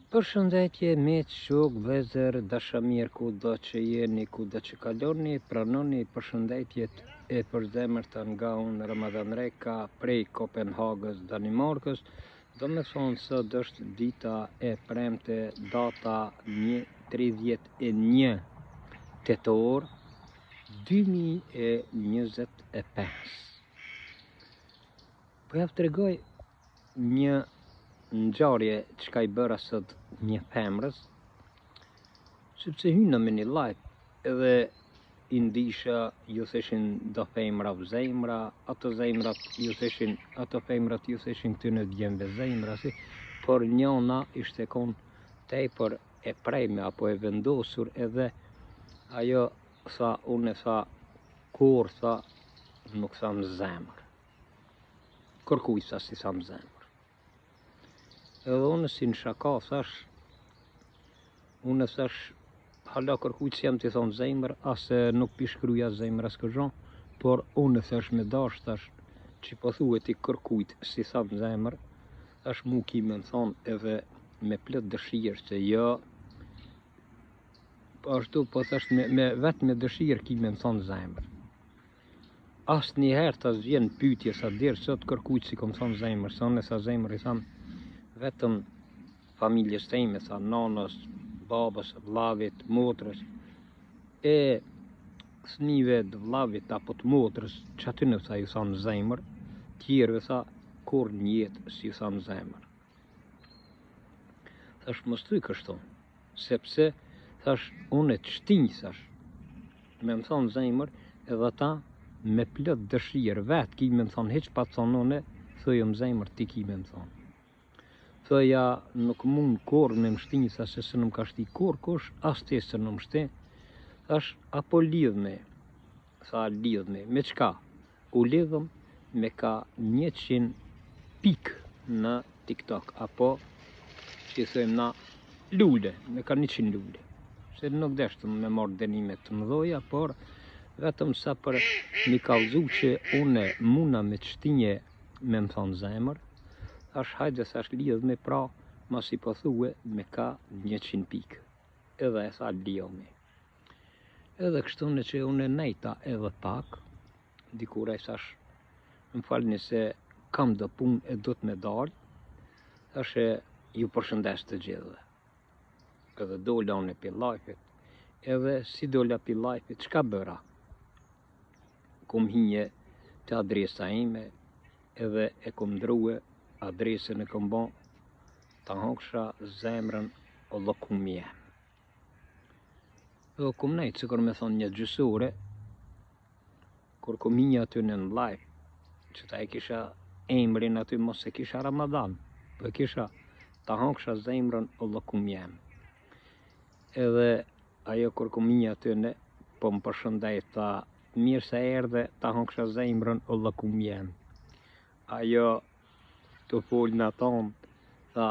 Përshëndetje, miq, shok, vëllezër, dashamirë, kudo që jeni, kudo që kaloni, pranoni përshëndetjet e përzemërta nga unë Ramadan Reka prej Kopenhagës, Danimarkës. Do me thonë sot është dita e premte, data 31 tetor 2025. Po ja tregoj një ngjarje çka I bëra sot një femrës, sepse hyna me një live edhe I ndisha ju theshin do femra v zemra, ato zemrat ju theshin, ato femrat ju theshin këty në djemve zemra, si, por njona ishte kon tepër e prejme apo e vendosur edhe ajo tha, unë tha, kur tha, nuk tham zemër. Kërkuj tha si tham zemër. Edhe unë si në shaka thash, unë thash, hala kërkujt si jam t'i thonë zemër, ase nuk pishkruja zemër as këzhon, por unë thash me dash, thash, që po thuhet I kërkujt si tham zemër, thash mu ki me më thonë edhe me plët dëshirë që jo, po ashtu po thash vetë me dëshirë ki me më thonë zemër. As njëherë tas vjen pyetje sa dirë sot kërkujt si kom thonë zemër, sa unë sa zemër I tham, vetëm familjes time, tha, nanës, babës, vllavit, motrës, e fëmijëve të vllavit apo të motrës, që aty në tha ju thamë zemër, tjerëve tha, kur njetë si ju thamë zemër. Thash, mos thuj kështu, sepse, thash, unë të shtinj, thash, me më thonë zemër, edhe ta me plët dëshirë, vetë ki me më thonë, heq pa të thonë une, thujëm zemër, ti ki me më thonë. Thëja, nuk mund kur me më shtinj, thash, se së në më ka shti kur kush, as te së në më shti. Thash, apo lidhme, tha lidhme, me qka? U lidhëm me ka 100 pik në TikTok, apo që I thëjmë na lule, me ka 100 lule. Se nuk deshtëm me marrë denimet të mdoja, por vetëm sa për mi kallëzu që une muna me të shtinje me më thonë zemër, thash hajde thash lidhme pra, mas I po thue me ka 100 pikë. Edhe e tha lidhme. Edhe kështu në që une nejta edhe pak, dikura I thash, më falni se kam do punë e do të me dalë, thash e ju përshëndes të gjithëve. Edhe dola une pi live-it, edhe si dola pi live-it, çka bëra? Kom hinje të adresa ime, edhe e kom ndrue adresën e kom bon, ta hoksha zemrën o lokumje. Edhe kom nejtë, se kur me thonë një gjysore, kur kom hinje aty në live, që ta e kisha emrin aty, mos e kisha Ramadan, po e kisha ta hoksha zemrën o lokumje. Edhe ajo kur kom hinje aty në, po më përshëndet, ta mirë se erdhe, ta hoksha zemrën o lokumje. Ajo të folë në tonë, tha,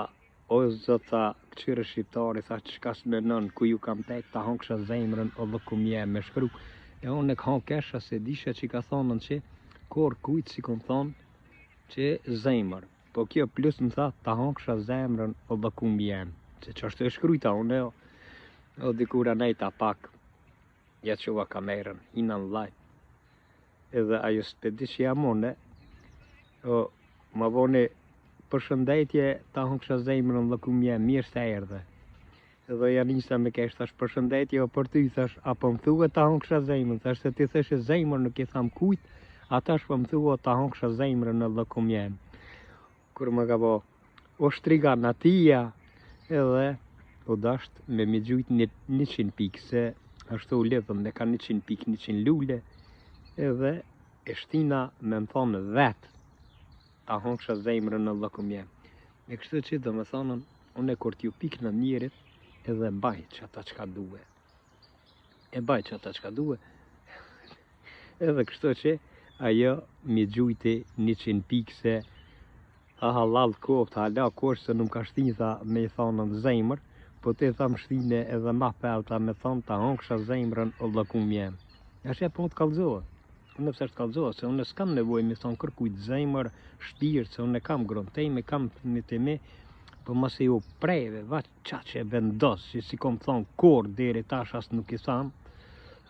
o zot, tha, këqyre shqiptari, tha, qka s'menon, ku ju kam tek, ta hoksha zemrën o lokumje, me shkru. E unë e ka kesha se disha që ka thonën që, kur kujtë si kom thonë, që zemër. Po kjo plus më tha, ta hoksha zemrën o lokumje. Që ashtu e shkrujta unë, o dikura nejta pak, ja qova kamerën, hina në live. Edhe ajo s'pedi që jam unë, o, ma vone përshëndetje, ta hoksha zemrën lokumje, mirë se erdhe. Edhe ja nisa me kesh, thash përshëndetje, o për ty, thash, apo më thua ta hoksha zemrën, thash se ti theshe zemrën nuk I tham kujt, atash po më thua ta hoksha zemrën në lokumje. Kur më ka bo, o shtriga në tia, edhe o dasht me mi gjujt 100 pikë, se ashtu u lidhëm me ka 100 pikë, 100 lule, edhe e shtina me më thonë vetë, ta hoksha zemrën në lokumje. Me kështu që do më thonën, unë e kur t'ju pikë në njerit, edhe baj që ata qka duhe. E baj që ata qka duhe. Edhe kështu që ajo mi gjujti 100 pikë, se ha halal koft, hala kosh se nuk ka shtinj, tha, me I thonën zemër, po te tham shtine edhe ma pelta me thonë ta hoksha zemrën o lokumje. Ashe po të kallëzohet. Unë pëse të kallëzohet, se unë s'kam nevoj me thonë kërkujt zemër, shpirë, se unë kam gronë teme, kam në teme, Po mos e ju preve, va qa që e vendos, që si kom thonë kur deri tash as nuk i tham,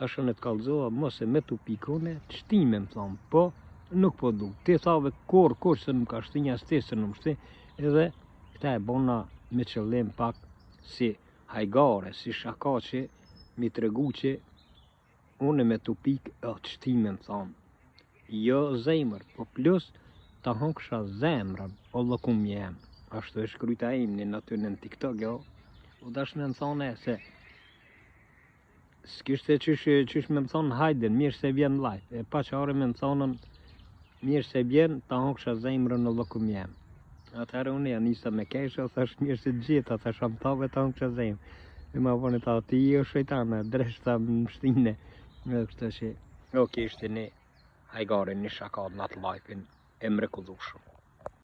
ashtë në të kalzoha, mos e me të pikone, qtime më thonë, po nuk po du. Ti thave kur se nuk ka shti, as ti se nuk shti, edhe këta e bona me qëllim pak si hajgare, si shakace, mi të regu që une me të pik, qtime më thonë. Jo zemër, po plus ta hongsha zemrën, o lëkum jem. Ashtu e shkryta imnin aty në TikTok, jo. U dash me më thonë se s'kishte qysh me më thonë hajden, mirë se vjen live. E pa qare me më thonën mirë se vjen, ta hongsha zemrën o lëkum jem. Atëherë unë ja nisa me kesha, thash mirë se gjitha, thash am thave ta hongsha zemrën. E ma vone ta ti jo shëjtane, dreshta më shtine. Kështë që, kishte një hajgare, një shakat në atë live-in e mrekullueshëm.